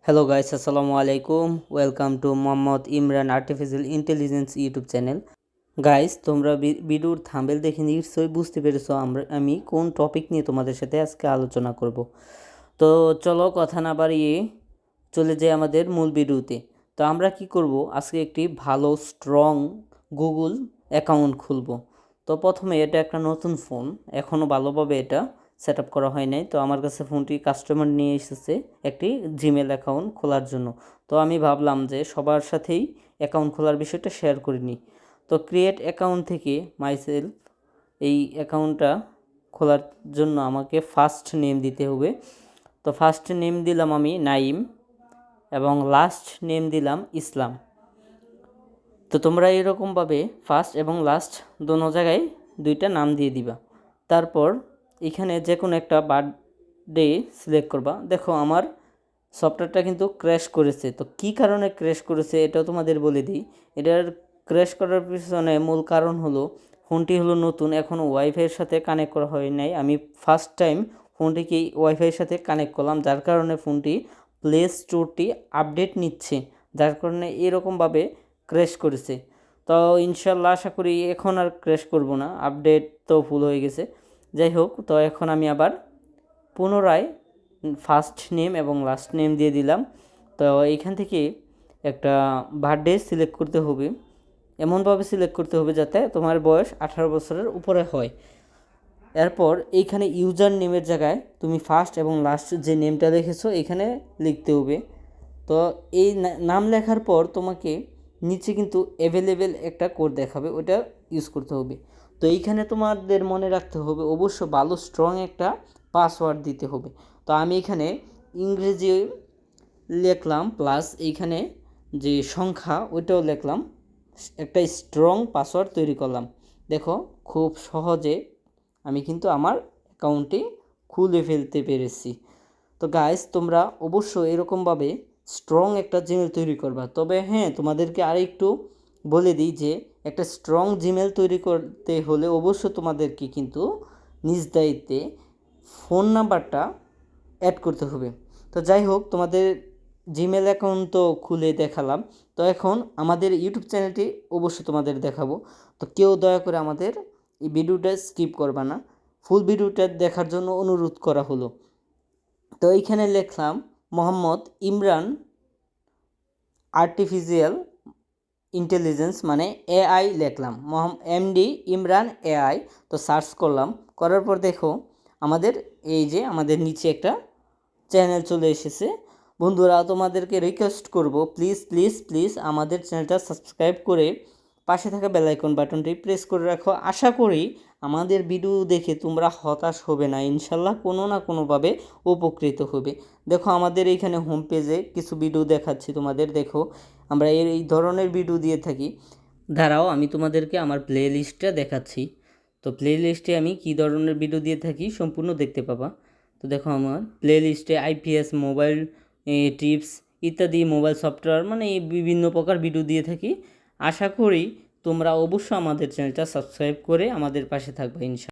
Hello guys, আসসালামু আলাইকুম। Welcome to Mohammad Imran artificial intelligence YouTube channel. Guys, তোমরা ভিডিওর থাম্বনেল দেখে নিশ্চয়ই বুঝতে পেরেছো আমি কোন টপিক নিয়ে তোমাদের সাথে আজকে আলোচনা করব। তো চলো কথা না বাড়িয়ে চলে যাই আমাদের মূল ভিডিওতে। তো আমরা কি করব, আজকে একটি ভালো স্ট্রং গুগল অ্যাকাউন্ট খুলব। তো প্রথমে এটা একটা নতুন ফোন, এখনও ভালোভাবে এটা সেট আপ করা হয় নাই। তো আমার কাছে ফোনটি কাস্টমার নিয়ে এসেছে একটি জিমেল অ্যাকাউন্ট খোলার জন্য। তো আমি ভাবলাম যে সবার সাথেই অ্যাকাউন্ট খোলার বিষয়টা শেয়ার করে নিই। তো ক্রিয়েট অ্যাকাউন্ট থেকে মাইসেলফ এই অ্যাকাউন্টটা খোলার জন্য আমাকে ফার্স্ট নেম দিতে হবে। তো ফার্স্ট নেম দিলাম আমি নাইম এবং লাস্ট নেম দিলাম ইসলাম। তো তোমরা এরকমভাবে ফার্স্ট এবং লাস্ট দোনো জায়গায় দুইটা নাম দিয়ে দিবা। তারপর এখানে যে কোনো একটা বার্থডে সিলেক্ট করবা। দেখো আমার সফটওয়্যারটা কিন্তু ক্র্যাশ করেছে। তো কী কারণে ক্র্যাশ করেছে এটাও তোমাদের বলে দিই। এটার ক্র্যাশ করার পিছনে মূল কারণ হলো ফোনটি হলো নতুন, এখনও ওয়াইফাইয়ের সাথে কানেক্ট করা হয় নাই। আমি ফার্স্ট টাইম ফোনটিকে ওয়াইফাইয়ের সাথে কানেক্ট করলাম, যার কারণে ফোনটি প্লে স্টোরটি আপডেট নিচ্ছে, যার কারণে এরকমভাবে ক্র্যাশ করেছে। তো ইনশাল্লাহ আশা করি এখন আর ক্র্যাশ করব না, আপডেট তো ফুল হয়ে গেছে। যাই হোক, তো এখন আমি আবার পুনরায় ফার্স্ট নেম এবং লাস্ট নেম দিয়ে দিলাম। তো এইখান থেকে একটা বার্থডে সিলেক্ট করতে হবে, এমনভাবে সিলেক্ট করতে হবে যাতে তোমার বয়স 18 বছরের উপরে হয়। এরপর এইখানে ইউজার নেমের জায়গায় তুমি ফার্স্ট এবং লাস্ট যে নেমটা লিখেছো এখানে লিখতে হবে। তো এই নাম লেখার পর তোমাকে নিচে কিন্তু অ্যাভেলেবেল একটা কোড দেখাবে, ওটা ইউজ করতে হবে। তো এইখানে তোমাদের মনে রাখতে হবে অবশ্য ভালো স্ট্রং একটা পাসওয়ার্ড দিতে হবে। তো আমি এখানে ইংরেজি লিখলাম, প্লাস এইখানে যে সংখ্যা ওইটাও লিখলাম, একটা স্ট্রং পাসওয়ার্ড তৈরি করলাম। দেখো খুব সহজে আমি কিন্তু আমার অ্যাকাউন্টটি খুলে ফেলতে পেরেছি। তো গাইস, তোমরা অবশ্যই এরকমভাবে স্ট্রং একটা জিমেল তৈরি করবা। তবে হ্যাঁ, তোমাদেরকে আরেকটু বলে দিই যে একটা স্ট্রং জিমেল তৈরি করতে হলে অবশ্যই তোমাদেরকে কিন্তু নিজ দায়িত্বে ফোন নাম্বারটা অ্যাড করতে হবে। তো যাই হোক, তোমাদের জিমেল অ্যাকাউন্ট তো খুলে দেখালাম। তো এখন আমাদের ইউটিউব চ্যানেলটি অবশ্যই তোমাদের দেখাবো। তো কেউ দয়া করে আমাদের এই ভিডিওটা স্কিপ করবা না, ফুল ভিডিওটা দেখার জন্য অনুরোধ করা হলো। তো এইখানে লিখলাম মোহাম্মদ ইমরান আর্টিফিশিয়াল ইন্টেলিজেন্স মানে এআই লিখলাম, এমডি ইমরান এআই। তো সার্চ করলাম, করার পর দেখো আমাদের এই যে আমাদের নিচে একটা চ্যানেল চলে এসেছে। বন্ধুরা, তোমাদেরকে রিকোয়েস্ট করব প্লিজ প্লিজ প্লিজ আমাদের চ্যানেলটা সাবস্ক্রাইব করে পাশে থাকা বেল আইকন বাটনটি প্রেস করে রাখো। আশা করি আমাদের ভিডিও দেখে তোমরা হতাশ হবে না, ইনশাল্লাহ কোনো না কোনোভাবে উপকৃত হবে। দেখো আমাদের এইখানে হোম পেজে কিছু ভিডিও দেখাচ্ছি তোমাদের। দেখো আমরা এই ধরনের ভিডিও দিয়ে থাকি। দাঁড়াও আমি তোমাদেরকে আমার প্লে লিস্টটা দেখাচ্ছি। তো প্লে লিস্টে আমি কী ধরনের ভিডিও দিয়ে থাকি সম্পূর্ণ দেখতে পাবা। তো দেখো আমার প্লে লিস্টে আইপিএস, মোবাইল টিপস ইত্যাদি, মোবাইল সফটওয়্যার মানে বিভিন্ন প্রকার ভিডিও দিয়ে থাকি। আশা করি তোমরা অবশ্যই আমাদের চ্যানেলটা সাবস্ক্রাইব করে আমাদের পাশে থাকবে ইনশাআল্লাহ।